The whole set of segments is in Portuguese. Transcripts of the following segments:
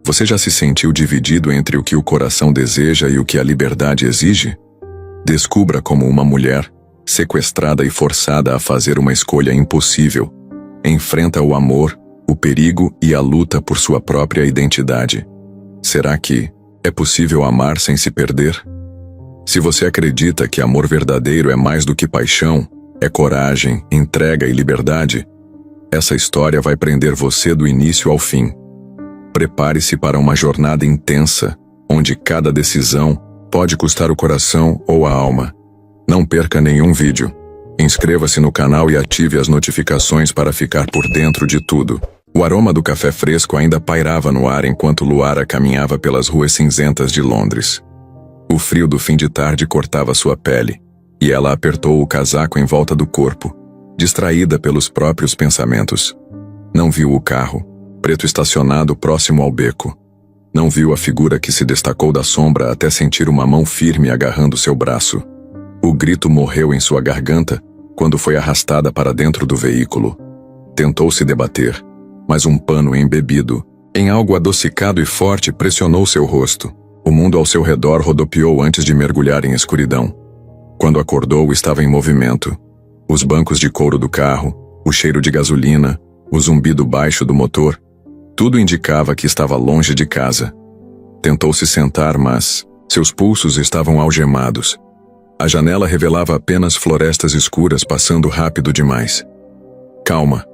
Você já se sentiu dividido entre o que o coração deseja e o que a liberdade exige? Descubra como uma mulher, sequestrada e forçada a fazer uma escolha impossível, enfrenta o amor, o perigo e a luta por sua própria identidade. Será que é possível amar sem se perder? Se você acredita que amor verdadeiro é mais do que paixão, é coragem, entrega e liberdade, essa história vai prender você do início ao fim. Prepare-se para uma jornada intensa, onde cada decisão pode custar o coração ou a alma. Não perca nenhum vídeo. Inscreva-se no canal e ative as notificações para ficar por dentro de tudo. O aroma do café fresco ainda pairava no ar enquanto Luara caminhava pelas ruas cinzentas de Londres. O frio do fim de tarde cortava sua pele, e ela apertou o casaco em volta do corpo, distraída pelos próprios pensamentos. Não viu o carro, preto estacionado próximo ao beco. Não viu a figura que se destacou da sombra até sentir uma mão firme agarrando seu braço. O grito morreu em sua garganta quando foi arrastada para dentro do veículo. Tentou se debater, mas um pano embebido em algo adocicado e forte pressionou seu rosto. O mundo ao seu redor rodopiou antes de mergulhar em escuridão. Quando acordou, estava em movimento. Os bancos de couro do carro, o cheiro de gasolina, o zumbido baixo do motor, tudo indicava que estava longe de casa. Tentou se sentar, mas seus pulsos estavam algemados. A janela revelava apenas florestas escuras passando rápido demais. Calma,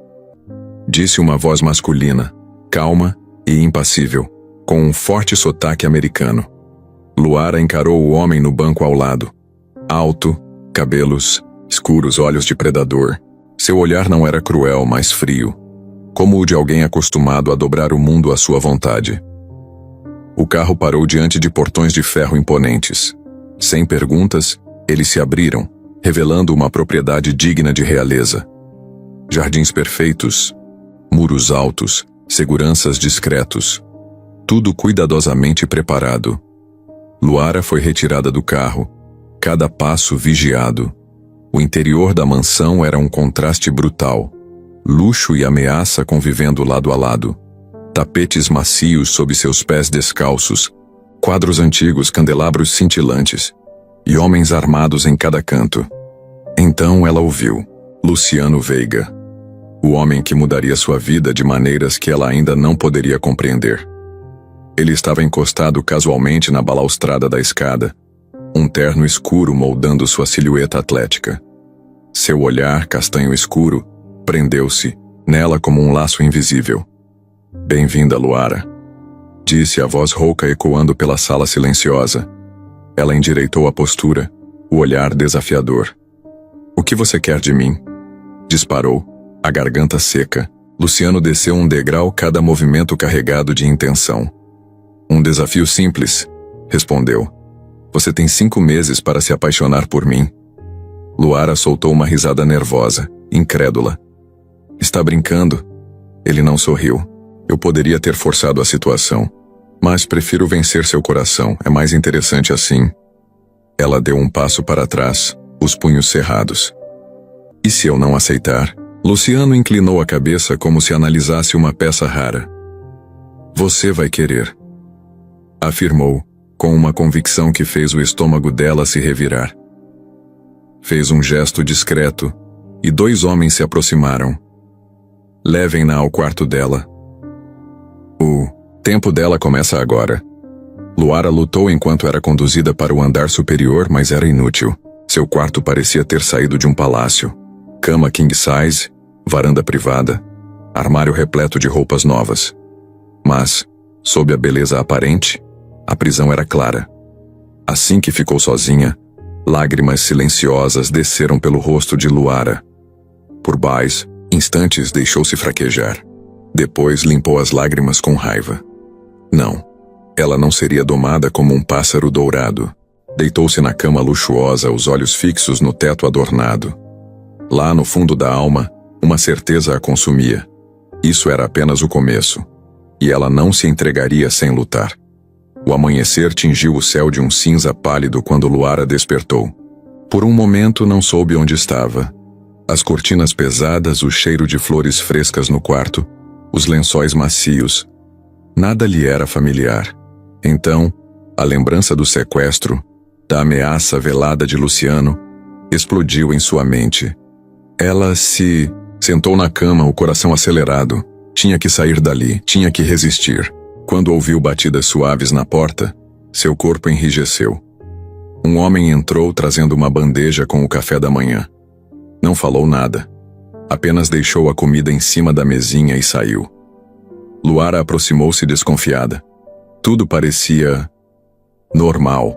disse uma voz masculina, calma e impassível, com um forte sotaque americano. Luara encarou o homem no banco ao lado. Alto, cabelos, escuros olhos de predador. Seu olhar não era cruel, mas frio, como o de alguém acostumado a dobrar o mundo à sua vontade. O carro parou diante de portões de ferro imponentes. Sem perguntas, eles se abriram, revelando uma propriedade digna de realeza. Jardins perfeitos, muros altos, seguranças discretos. Tudo cuidadosamente preparado. Luara foi retirada do carro, cada passo vigiado. O interior da mansão era um contraste brutal. Luxo e ameaça convivendo lado a lado. Tapetes macios sob seus pés descalços, quadros antigos, candelabros cintilantes, e homens armados em cada canto. Então ela ouviu Luciano Veiga, o homem que mudaria sua vida de maneiras que ela ainda não poderia compreender. Ele estava encostado casualmente na balaustrada da escada, um terno escuro moldando sua silhueta atlética. Seu olhar, castanho escuro, prendeu-se nela como um laço invisível. Bem-vinda, Luara, disse a voz rouca ecoando pela sala silenciosa. Ela endireitou a postura, o olhar desafiador. O que você quer de mim? Disparou, a garganta seca. Luciano desceu um degrau, cada movimento carregado de intenção. Um desafio simples, respondeu. Você tem 5 meses para se apaixonar por mim. Luara soltou uma risada nervosa, incrédula. Está brincando? Ele não sorriu. Eu poderia ter forçado a situação, mas prefiro vencer seu coração, é mais interessante assim. Ela deu um passo para trás, os punhos cerrados. E se eu não aceitar? Luciano inclinou a cabeça como se analisasse uma peça rara. Você vai querer, afirmou, com uma convicção que fez o estômago dela se revirar. Fez um gesto discreto, e 2 homens se aproximaram. Levem-na ao quarto dela. O tempo dela começa agora. Luara lutou enquanto era conduzida para o andar superior, mas era inútil. Seu quarto parecia ter saído de um palácio. Cama king size, varanda privada, armário repleto de roupas novas. Mas, sob a beleza aparente, a prisão era clara. Assim que ficou sozinha, lágrimas silenciosas desceram pelo rosto de Luara. Por instantes deixou-se fraquejar. Depois limpou as lágrimas com raiva. Não, ela não seria domada como um pássaro dourado. Deitou-se na cama luxuosa, os olhos fixos no teto adornado. Lá no fundo da alma, uma certeza a consumia. Isso era apenas o começo, e ela não se entregaria sem lutar. O amanhecer tingiu o céu de um cinza pálido quando Luara despertou. Por um momento não soube onde estava. As cortinas pesadas, o cheiro de flores frescas no quarto, os lençóis macios. Nada lhe era familiar. Então, a lembrança do sequestro, da ameaça velada de Luciano, explodiu em sua mente. Ela se sentou na cama, o coração acelerado. Tinha que sair dali, tinha que resistir. Quando ouviu batidas suaves na porta, seu corpo enrijeceu. Um homem entrou trazendo uma bandeja com o café da manhã. Não falou nada. Apenas deixou a comida em cima da mesinha e saiu. Luara aproximou-se desconfiada. Tudo parecia normal.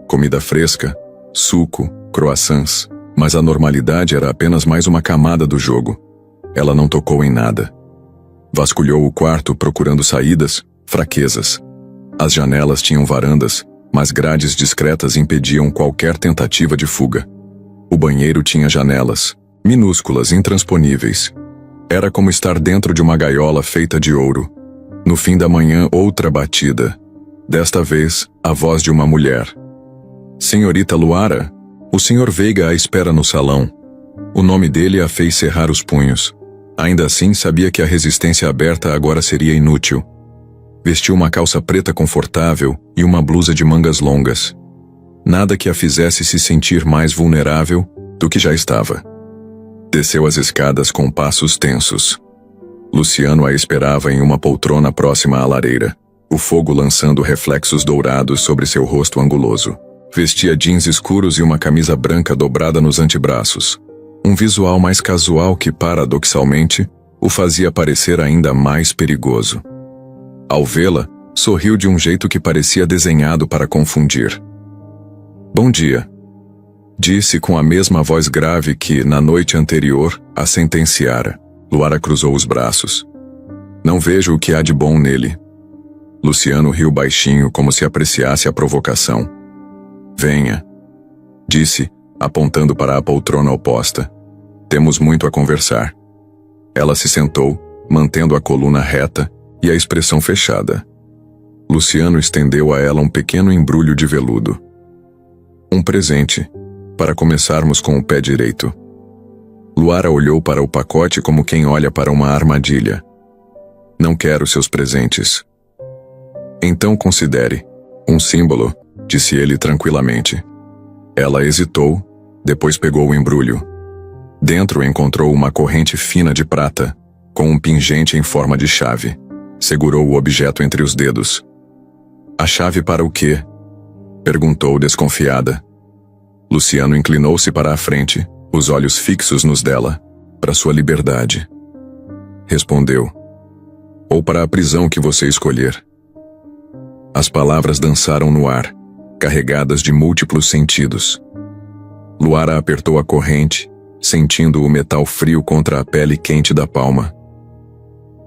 Comida fresca, suco, croissants, mas a normalidade era apenas mais uma camada do jogo. Ela não tocou em nada. Vasculhou o quarto procurando saídas, fraquezas. As janelas tinham varandas, mas grades discretas impediam qualquer tentativa de fuga. O banheiro tinha janelas, minúsculas, intransponíveis. Era como estar dentro de uma gaiola feita de ouro. No fim da manhã, outra batida. Desta vez, a voz de uma mulher. Senhorita Luara, o Sr. Veiga a espera no salão. O nome dele a fez cerrar os punhos. Ainda assim, sabia que a resistência aberta agora seria inútil. Vestiu uma calça preta confortável e uma blusa de mangas longas. Nada que a fizesse se sentir mais vulnerável do que já estava. Desceu as escadas com passos tensos. Luciano a esperava em uma poltrona próxima à lareira, o fogo lançando reflexos dourados sobre seu rosto anguloso. Vestia jeans escuros e uma camisa branca dobrada nos antebraços. Um visual mais casual que, paradoxalmente, o fazia parecer ainda mais perigoso. Ao vê-la, sorriu de um jeito que parecia desenhado para confundir. Bom dia, disse com a mesma voz grave que, na noite anterior, a sentenciara. Luara cruzou os braços. Não vejo o que há de bom nele. Luciano riu baixinho, como se apreciasse a provocação. Venha, disse, apontando para a poltrona oposta. Temos muito a conversar. Ela se sentou, mantendo a coluna reta e a expressão fechada. Luciano estendeu a ela um pequeno embrulho de veludo. Um presente, para começarmos com o pé direito. Luara olhou para o pacote como quem olha para uma armadilha. Não quero seus presentes. Então considere. Um símbolo, disse ele tranquilamente. Ela hesitou, depois pegou o embrulho. Dentro encontrou uma corrente fina de prata, com um pingente em forma de chave. Segurou o objeto entre os dedos. A chave para o quê? Perguntou desconfiada. Luciano inclinou-se para a frente, os olhos fixos nos dela. Para sua liberdade. Respondeu. Ou para a prisão que você escolher. As palavras dançaram no ar, carregadas de múltiplos sentidos. Luara apertou a corrente, sentindo o metal frio contra a pele quente da palma.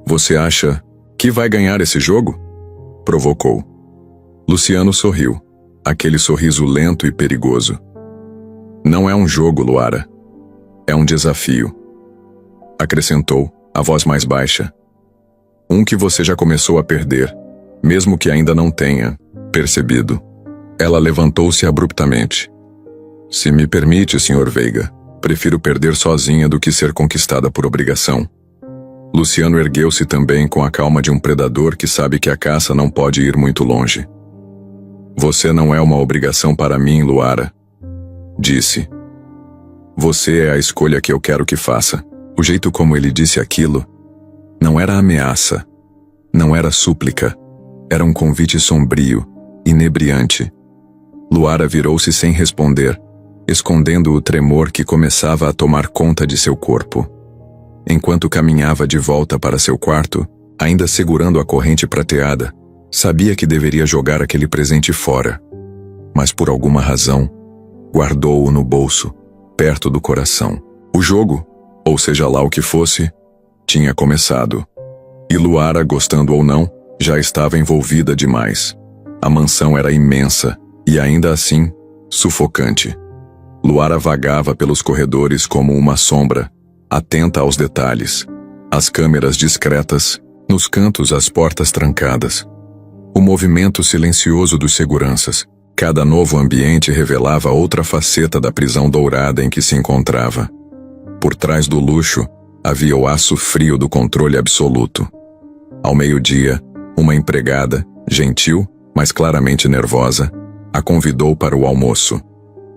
Você acha que vai ganhar esse jogo? Provocou. Luciano sorriu, aquele sorriso lento e perigoso. Não é um jogo, Luara. É um desafio. Acrescentou, a voz mais baixa. Um que você já começou a perder, mesmo que ainda não tenha percebido. Ela levantou-se abruptamente. Se me permite, Sr. Veiga, prefiro perder sozinha do que ser conquistada por obrigação. Luciano ergueu-se também com a calma de um predador que sabe que a caça não pode ir muito longe. Você não é uma obrigação para mim, Luara, disse. Você é a escolha que eu quero que faça. O jeito como ele disse aquilo não era ameaça, não era súplica, era um convite sombrio, inebriante. Luara virou-se sem responder, escondendo o tremor que começava a tomar conta de seu corpo. Enquanto caminhava de volta para seu quarto, ainda segurando a corrente prateada, sabia que deveria jogar aquele presente fora. Mas por alguma razão, guardou-o no bolso, perto do coração. O jogo, ou seja lá o que fosse, tinha começado. E Luara, gostando ou não, já estava envolvida demais. A mansão era imensa, e ainda assim, sufocante. Luara vagava pelos corredores como uma sombra, atenta aos detalhes. As câmeras discretas, nos cantos as portas trancadas. O movimento silencioso dos seguranças. Cada novo ambiente revelava outra faceta da prisão dourada em que se encontrava. Por trás do luxo, havia o aço frio do controle absoluto. Ao meio-dia, Uma empregada, gentil, mas claramente nervosa, a convidou para o almoço.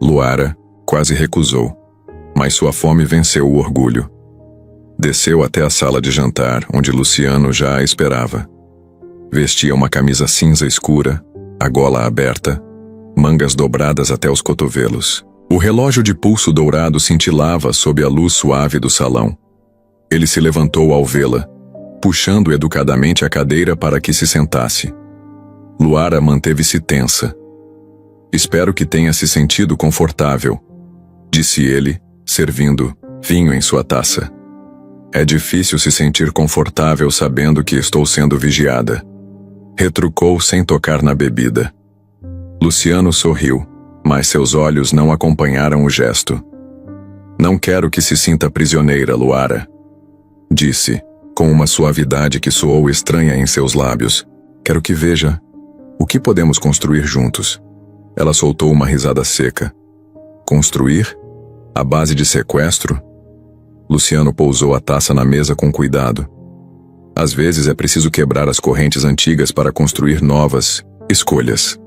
Luara quase recusou, mas sua fome venceu o orgulho. Desceu até a sala de jantar, onde Luciano já a esperava. Vestia uma camisa cinza escura, a gola aberta, mangas dobradas até os cotovelos. O relógio de pulso dourado cintilava sob a luz suave do salão. Ele se levantou ao vê-la, puxando educadamente a cadeira para que se sentasse. Luara manteve-se tensa. Espero que tenha se sentido confortável, disse ele, servindo vinho em sua taça. É difícil se sentir confortável sabendo que estou sendo vigiada. Retrucou sem tocar na bebida. Luciano sorriu, mas seus olhos não acompanharam o gesto. Não quero que se sinta prisioneira, Luara, disse, com uma suavidade que soou estranha em seus lábios. Quero que veja o que podemos construir juntos. Ela soltou uma risada seca. Construir? À base de sequestro? Luciano pousou a taça na mesa com cuidado. Às vezes é preciso quebrar as correntes antigas para construir novas escolhas.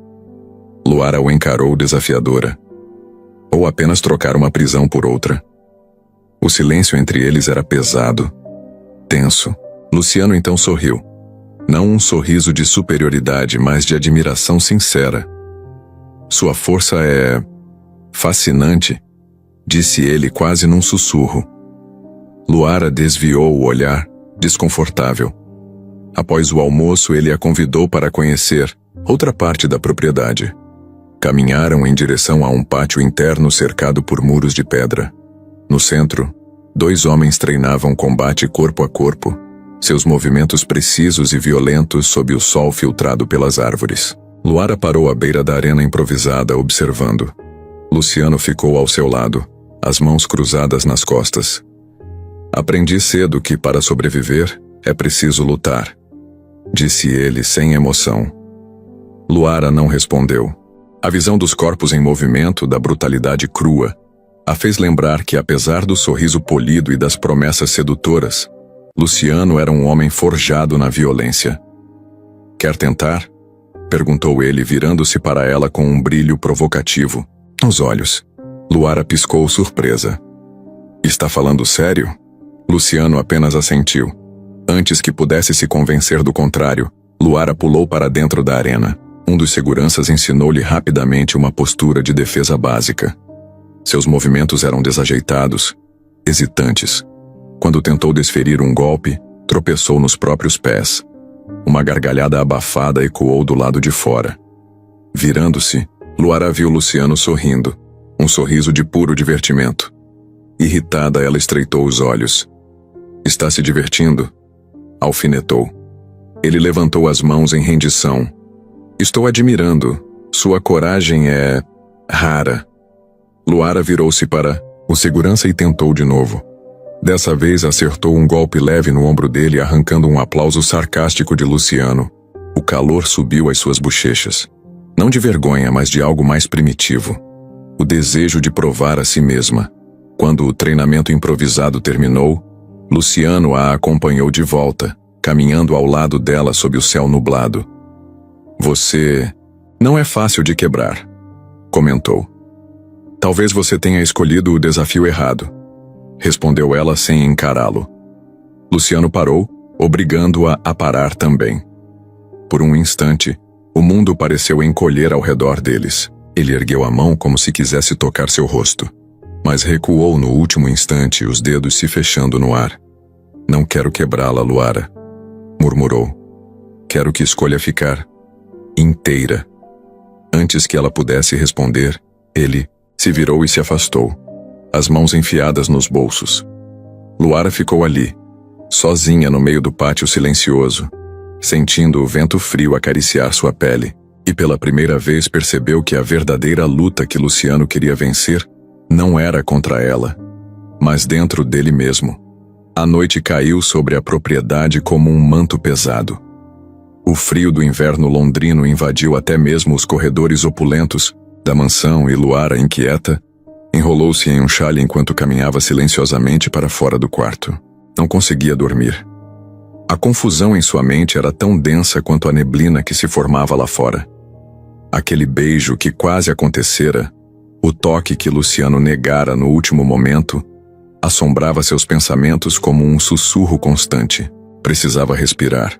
Luara o encarou desafiadora. Ou apenas trocar uma prisão por outra. O silêncio entre eles era pesado, tenso. Luciano então sorriu. Não um sorriso de superioridade, mas de admiração sincera. Sua força é fascinante, disse ele quase num sussurro. Luara desviou o olhar, desconfortável. Após o almoço, ele a convidou para conhecer outra parte da propriedade. Caminharam em direção a um pátio interno cercado por muros de pedra. No centro, 2 homens treinavam combate corpo a corpo, seus movimentos precisos e violentos sob o sol filtrado pelas árvores. Luara parou à beira da arena improvisada, observando. Luciano ficou ao seu lado, as mãos cruzadas nas costas. Aprendi cedo que, para sobreviver, é preciso lutar, disse ele sem emoção. Luara não respondeu. A visão dos corpos em movimento, da brutalidade crua, a fez lembrar que, apesar do sorriso polido e das promessas sedutoras, Luciano era um homem forjado na violência. Quer tentar? Perguntou ele, virando-se para ela com um brilho provocativo nos olhos. Luara piscou surpresa. Está falando sério? Luciano apenas assentiu. Antes que pudesse se convencer do contrário, Luara pulou para dentro da arena. Um dos seguranças ensinou-lhe rapidamente uma postura de defesa básica. Seus movimentos eram desajeitados, hesitantes. Quando tentou desferir um golpe, tropeçou nos próprios pés. Uma gargalhada abafada ecoou do lado de fora. Virando-se, Luara viu Luciano sorrindo, um sorriso de puro divertimento. Irritada, ela estreitou os olhos. Está se divertindo? Alfinetou. Ele levantou as mãos em rendição. Estou admirando. Sua coragem é rara. Luara virou-se para o segurança e tentou de novo. Dessa vez acertou um golpe leve no ombro dele, arrancando um aplauso sarcástico de Luciano. O calor subiu às suas bochechas. Não de vergonha, mas de algo mais primitivo. O desejo de provar a si mesma. Quando o treinamento improvisado terminou, Luciano a acompanhou de volta, caminhando ao lado dela sob o céu nublado. Você não é fácil de quebrar, comentou. Talvez você tenha escolhido o desafio errado, respondeu ela sem encará-lo. Luciano parou, obrigando-a a parar também. Por um instante, o mundo pareceu encolher ao redor deles. Ele ergueu a mão como se quisesse tocar seu rosto, mas recuou no último instante, os dedos se fechando no ar. Não quero quebrá-la, Luara, murmurou. Quero que escolha ficar inteira. Antes que ela pudesse responder, ele se virou e se afastou, as mãos enfiadas nos bolsos. Luara ficou ali, sozinha no meio do pátio silencioso, sentindo o vento frio acariciar sua pele, e pela primeira vez percebeu que a verdadeira luta que Luciano queria vencer não era contra ela, mas dentro dele mesmo. A noite caiu sobre a propriedade como um manto pesado. O frio do inverno londrino invadiu até mesmo os corredores opulentos da mansão e Luara, inquieta, enrolou-se em um xale enquanto caminhava silenciosamente para fora do quarto. Não conseguia dormir. A confusão em sua mente era tão densa quanto a neblina que se formava lá fora. Aquele beijo que quase acontecera, o toque que Luciano negara no último momento, assombrava seus pensamentos como um sussurro constante. Precisava respirar.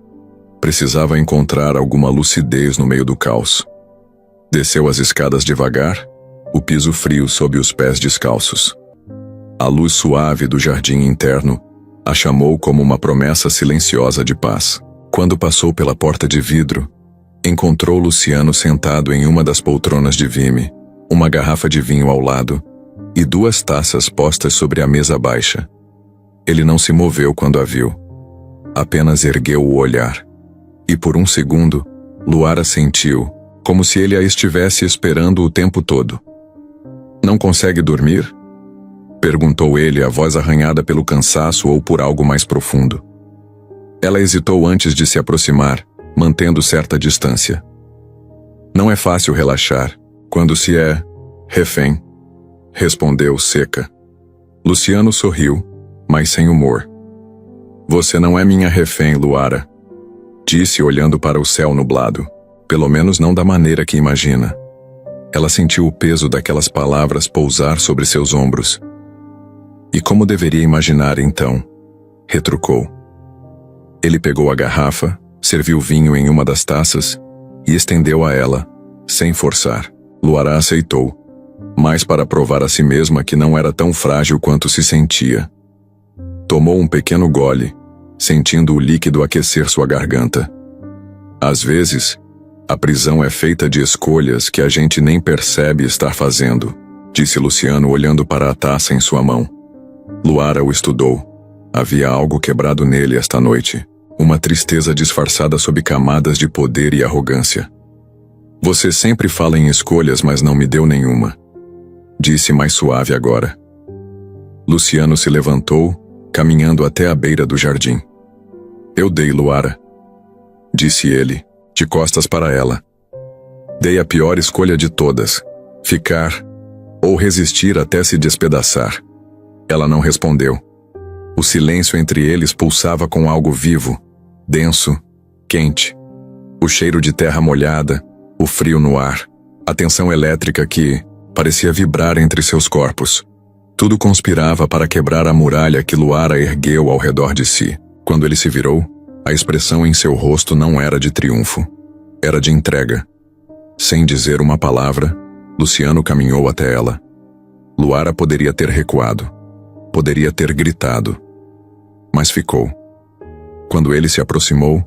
Precisava encontrar alguma lucidez no meio do caos. Desceu as escadas devagar, o piso frio sob os pés descalços. A luz suave do jardim interno a chamou como uma promessa silenciosa de paz. Quando passou pela porta de vidro, encontrou Luciano sentado em uma das poltronas de vime, uma garrafa de vinho ao lado e 2 taças postas sobre a mesa baixa. Ele não se moveu quando a viu. Apenas ergueu o olhar. E por um segundo, Luara sentiu como se ele a estivesse esperando o tempo todo. "Não consegue dormir?" perguntou ele, a voz arranhada pelo cansaço ou por algo mais profundo. Ela hesitou antes de se aproximar, mantendo certa distância. "Não é fácil relaxar quando se é refém", respondeu seca. Luciano sorriu, mas sem humor. "Você não é minha refém, Luara", disse olhando para o céu nublado. Pelo menos não da maneira que imagina. Ela sentiu o peso daquelas palavras pousar sobre seus ombros. "E como deveria imaginar então?", retrucou. Ele pegou a garrafa, serviu vinho em uma das taças e estendeu a ela, sem forçar. Luara aceitou, mas para provar a si mesma que não era tão frágil quanto se sentia. Tomou um pequeno gole, sentindo o líquido aquecer sua garganta. Às vezes, a prisão é feita de escolhas que a gente nem percebe estar fazendo, disse Luciano olhando para a taça em sua mão. Luara o estudou. Havia algo quebrado nele esta noite, uma tristeza disfarçada sob camadas de poder e arrogância. "Você sempre fala em escolhas, mas não me deu nenhuma", disse mais suave agora. Luciano se levantou, caminhando até a beira do jardim. "Eu dei, Luara", disse ele, de costas para ela. "Dei a pior escolha de todas, ficar ou resistir até se despedaçar." Ela não respondeu. O silêncio entre eles pulsava com algo vivo, denso, quente. O cheiro de terra molhada, o frio no ar, a tensão elétrica que parecia vibrar entre seus corpos. Tudo conspirava para quebrar a muralha que Luara ergueu ao redor de si. Quando ele se virou, a expressão em seu rosto não era de triunfo, era de entrega. Sem dizer uma palavra, Luciano caminhou até ela. Luara poderia ter recuado, poderia ter gritado, mas ficou. Quando ele se aproximou,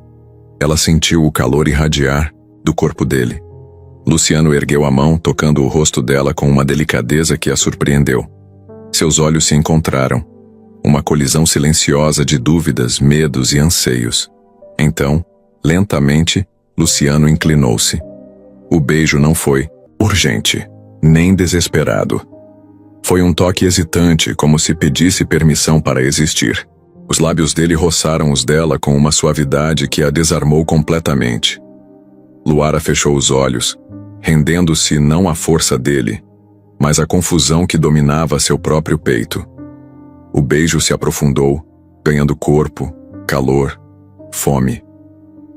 ela sentiu o calor irradiar do corpo dele. Luciano ergueu a mão, tocando o rosto dela com uma delicadeza que a surpreendeu. Seus olhos se encontraram, uma colisão silenciosa de dúvidas, medos e anseios. Então, lentamente, Luciano inclinou-se. O beijo não foi urgente, nem desesperado. Foi um toque hesitante, como se pedisse permissão para existir. Os lábios dele roçaram os dela com uma suavidade que a desarmou completamente. Luara fechou os olhos, rendendo-se não à força dele, mas à confusão que dominava seu próprio peito. O beijo se aprofundou, ganhando corpo, calor, fome.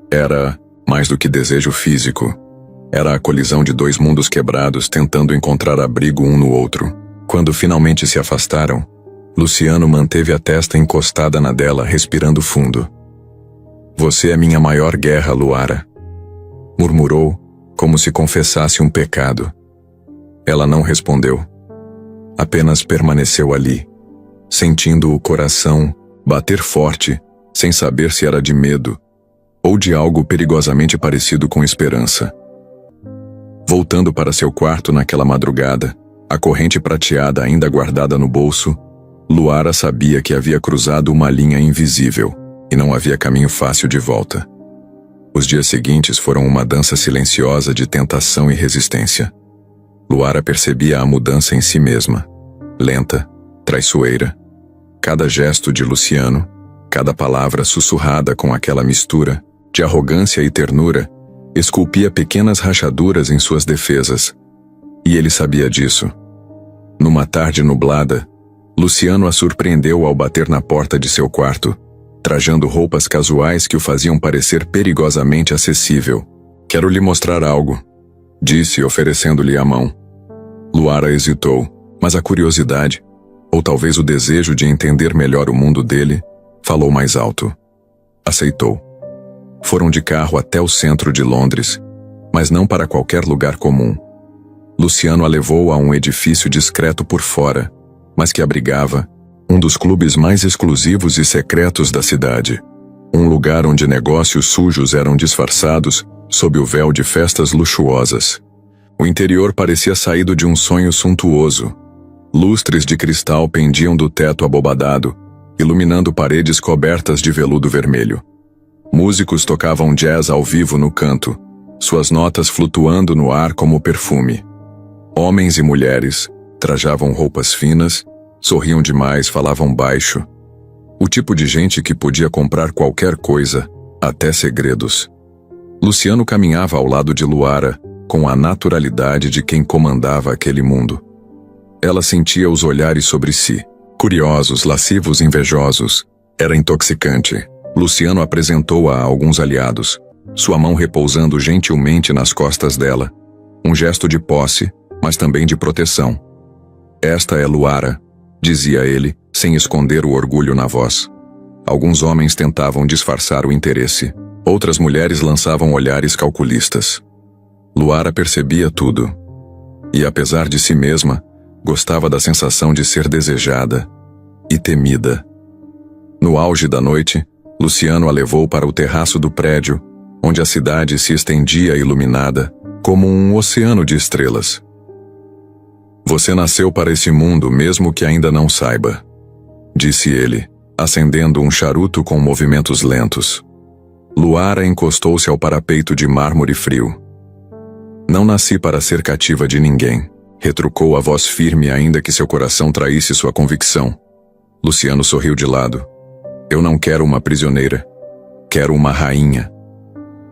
Era mais do que desejo físico. Era a colisão de 2 mundos quebrados tentando encontrar abrigo um no outro. Quando finalmente se afastaram, Luciano manteve a testa encostada na dela, respirando fundo. "Você é minha maior guerra, Luara", murmurou, como se confessasse um pecado. Ela não respondeu. Apenas permaneceu ali, sentindo o coração bater forte, sem saber se era de medo ou de algo perigosamente parecido com esperança. Voltando para seu quarto naquela madrugada, a corrente prateada ainda guardada no bolso, Luara sabia que havia cruzado uma linha invisível e não havia caminho fácil de volta. Os dias seguintes foram uma dança silenciosa de tentação e resistência. Luara percebia a mudança em si mesma, lenta, traiçoeira. Cada gesto de Luciano, cada palavra sussurrada com aquela mistura de arrogância e ternura, esculpia pequenas rachaduras em suas defesas. E ele sabia disso. Numa tarde nublada, Luciano a surpreendeu ao bater na porta de seu quarto, trajando roupas casuais que o faziam parecer perigosamente acessível. Quero lhe mostrar algo, disse, oferecendo-lhe a mão. Luara hesitou, mas a curiosidade, ou talvez o desejo de entender melhor o mundo dele, falou mais alto. Aceitou. Foram de carro até o centro de Londres, mas não para qualquer lugar comum. Luciano a levou a um edifício discreto por fora, mas que abrigava um dos clubes mais exclusivos e secretos da cidade. Um lugar onde negócios sujos eram disfarçados sob o véu de festas luxuosas. O interior parecia saído de um sonho suntuoso. Lustres de cristal pendiam do teto abobadado, iluminando paredes cobertas de veludo vermelho. Músicos tocavam jazz ao vivo no canto, suas notas flutuando no ar como perfume. Homens e mulheres trajavam roupas finas, sorriam demais, falavam baixo. O tipo de gente que podia comprar qualquer coisa, até segredos. Luciano caminhava ao lado de Luara, com a naturalidade de quem comandava aquele mundo. Ela sentia os olhares sobre si, curiosos, lascivos, invejosos. Era intoxicante. Luciano apresentou-a a alguns aliados, sua mão repousando gentilmente nas costas dela. Um gesto de posse, mas também de proteção. Esta é Luara, dizia ele, sem esconder o orgulho na voz. Alguns homens tentavam disfarçar o interesse. Outras mulheres lançavam olhares calculistas. Luara percebia tudo. E apesar de si mesma, gostava da sensação de ser desejada e temida. No auge da noite, Luciano a levou para o terraço do prédio, onde a cidade se estendia iluminada, como um oceano de estrelas. Você nasceu para esse mundo mesmo que ainda não saiba, disse ele, acendendo um charuto com movimentos lentos. Luara encostou-se ao parapeito de mármore frio. Não nasci para ser cativa de ninguém, retrucou a voz firme ainda que seu coração traísse sua convicção. Luciano sorriu de lado. Eu não quero uma prisioneira. Quero uma rainha.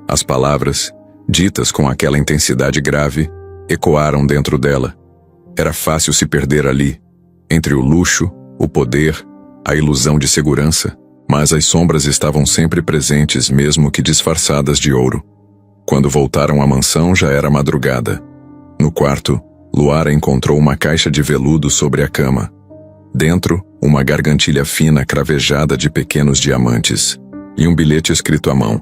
As palavras, ditas com aquela intensidade grave, ecoaram dentro dela. Era fácil se perder ali, entre o luxo, o poder, a ilusão de segurança, mas as sombras estavam sempre presentes mesmo que disfarçadas de ouro. Quando voltaram à mansão já era madrugada. No quarto, Luara encontrou uma caixa de veludo sobre a cama. Dentro, uma gargantilha fina cravejada de pequenos diamantes, e um bilhete escrito à mão,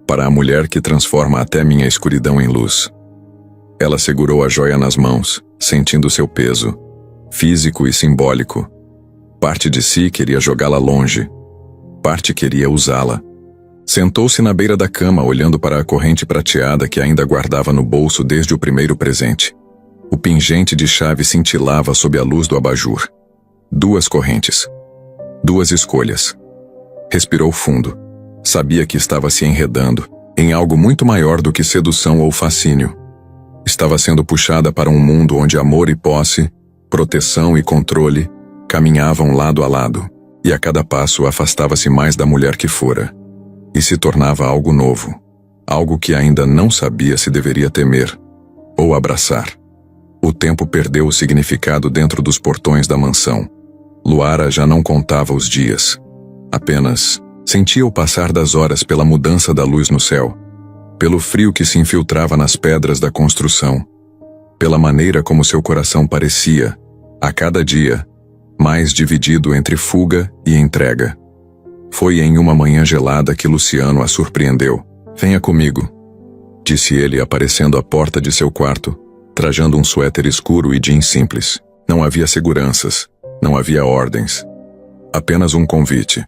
para a mulher que transforma até minha escuridão em luz. Ela segurou a joia nas mãos, sentindo seu peso, físico e simbólico. Parte de si queria jogá-la longe, parte queria usá-la. Sentou-se na beira da cama, olhando para a corrente prateada que ainda guardava no bolso desde o primeiro presente. O pingente de chave cintilava sob a luz do abajur. 2 correntes. 2 escolhas. Respirou fundo. Sabia que estava se enredando em algo muito maior do que sedução ou fascínio. Estava sendo puxada para um mundo onde amor e posse, proteção e controle caminhavam lado a lado, e a cada passo afastava-se mais da mulher que fora, e se tornava algo novo, algo que ainda não sabia se deveria temer ou abraçar. O tempo perdeu o significado dentro dos portões da mansão. Luara já não contava os dias. Apenas sentia o passar das horas pela mudança da luz no céu, pelo frio que se infiltrava nas pedras da construção, pela maneira como seu coração parecia, a cada dia, mais dividido entre fuga e entrega. Foi em uma manhã gelada que Luciano a surpreendeu. Venha comigo, disse ele aparecendo à porta de seu quarto, trajando um suéter escuro e jeans simples. Não havia seguranças, não havia ordens. Apenas um convite.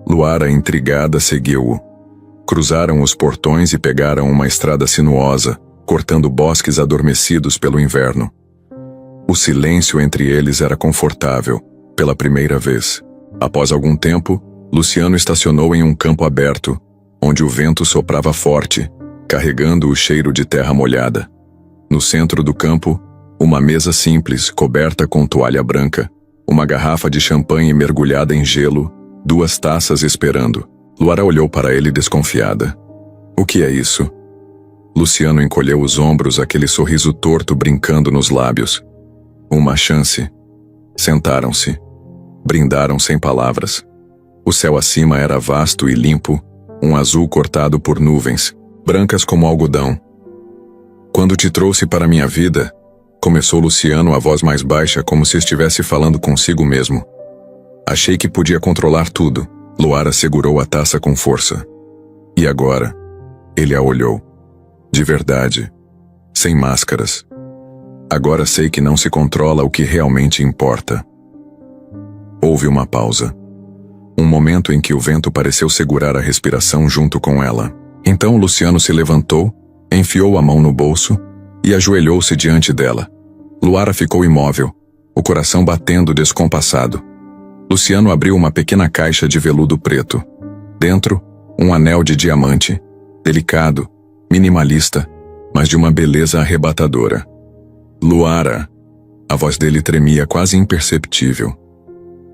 Luara, intrigada, seguiu-o. Cruzaram os portões e pegaram uma estrada sinuosa, cortando bosques adormecidos pelo inverno. O silêncio entre eles era confortável, pela primeira vez. Após algum tempo, Luciano estacionou em um campo aberto, onde o vento soprava forte, carregando o cheiro de terra molhada. No centro do campo, uma mesa simples, coberta com toalha branca, uma garrafa de champanhe mergulhada em gelo, 2 taças esperando. Luara olhou para ele desconfiada. O que é isso? Luciano encolheu os ombros, aquele sorriso torto brincando nos lábios. Uma chance. Sentaram-se. Brindaram sem palavras. O céu acima era vasto e limpo, um azul cortado por nuvens, brancas como algodão. Quando te trouxe para minha vida, começou Luciano, a voz mais baixa, como se estivesse falando consigo mesmo. Achei que podia controlar tudo. Luara segurou a taça com força. E agora? Ele a olhou. De verdade. Sem máscaras. Agora sei que não se controla o que realmente importa. Houve uma pausa. Um momento em que o vento pareceu segurar a respiração junto com ela. Então Luciano se levantou, enfiou a mão no bolso e ajoelhou-se diante dela. Luara ficou imóvel, o coração batendo descompassado. Luciano abriu uma pequena caixa de veludo preto. Dentro, um anel de diamante, delicado, minimalista, mas de uma beleza arrebatadora. Luara. A voz dele tremia, quase imperceptível.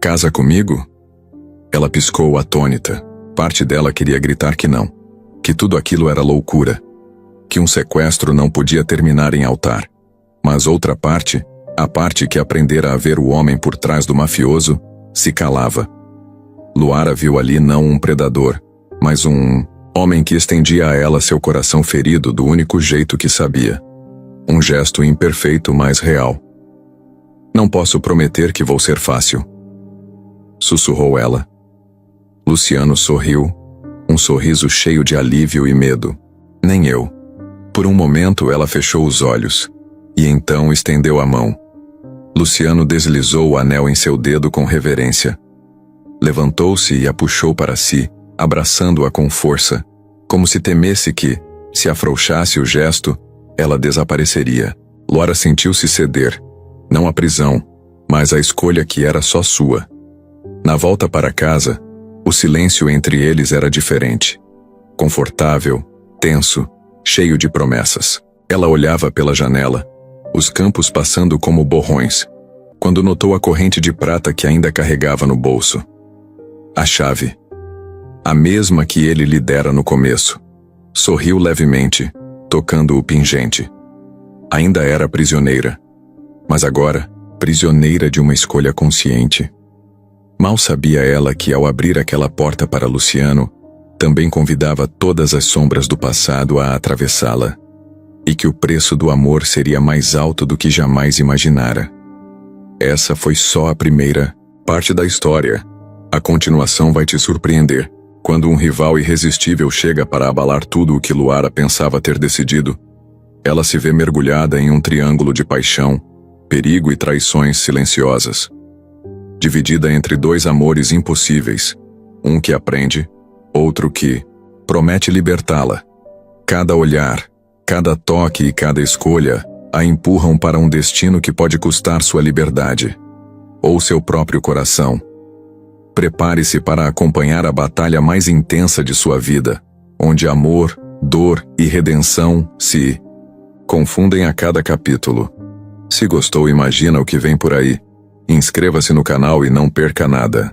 Casa comigo? Ela piscou atônita. Parte dela queria gritar que não, que tudo aquilo era loucura, que um sequestro não podia terminar em altar. Mas outra parte, a parte que aprendera a ver o homem por trás do mafioso, se calava. Luara viu ali não um predador, mas um homem que estendia a ela seu coração ferido do único jeito que sabia. Um gesto imperfeito, mas real. Não posso prometer que vou ser fácil, sussurrou ela. Luciano sorriu, um sorriso cheio de alívio e medo. Nem eu. Por um momento ela fechou os olhos, e então estendeu a mão. Luciano deslizou o anel em seu dedo com reverência. Levantou-se e a puxou para si, abraçando-a com força, como se temesse que, se afrouxasse o gesto, ela desapareceria. Luara sentiu-se ceder, não a prisão, mas a escolha que era só sua. Na volta para casa, o silêncio entre eles era diferente. Confortável, tenso, cheio de promessas. Ela olhava pela janela, os campos passando como borrões, quando notou a corrente de prata que ainda carregava no bolso. A chave. A mesma que ele lhe dera no começo. Sorriu levemente, tocando o pingente. Ainda era prisioneira, mas agora, prisioneira de uma escolha consciente. Mal sabia ela que, ao abrir aquela porta para Luciano, também convidava todas as sombras do passado a atravessá-la, e que o preço do amor seria mais alto do que jamais imaginara. Essa foi só a primeira parte da história. A continuação vai te surpreender. Quando um rival irresistível chega para abalar tudo o que Luara pensava ter decidido, ela se vê mergulhada em um triângulo de paixão, perigo e traições silenciosas. Dividida entre dois amores impossíveis, um que aprende, outro que promete libertá-la. Cada olhar, cada toque e cada escolha a empurram para um destino que pode custar sua liberdade, ou seu próprio coração. Prepare-se para acompanhar a batalha mais intensa de sua vida, onde amor, dor e redenção se confundem a cada capítulo. Se gostou, imagina o que vem por aí. Inscreva-se no canal e não perca nada.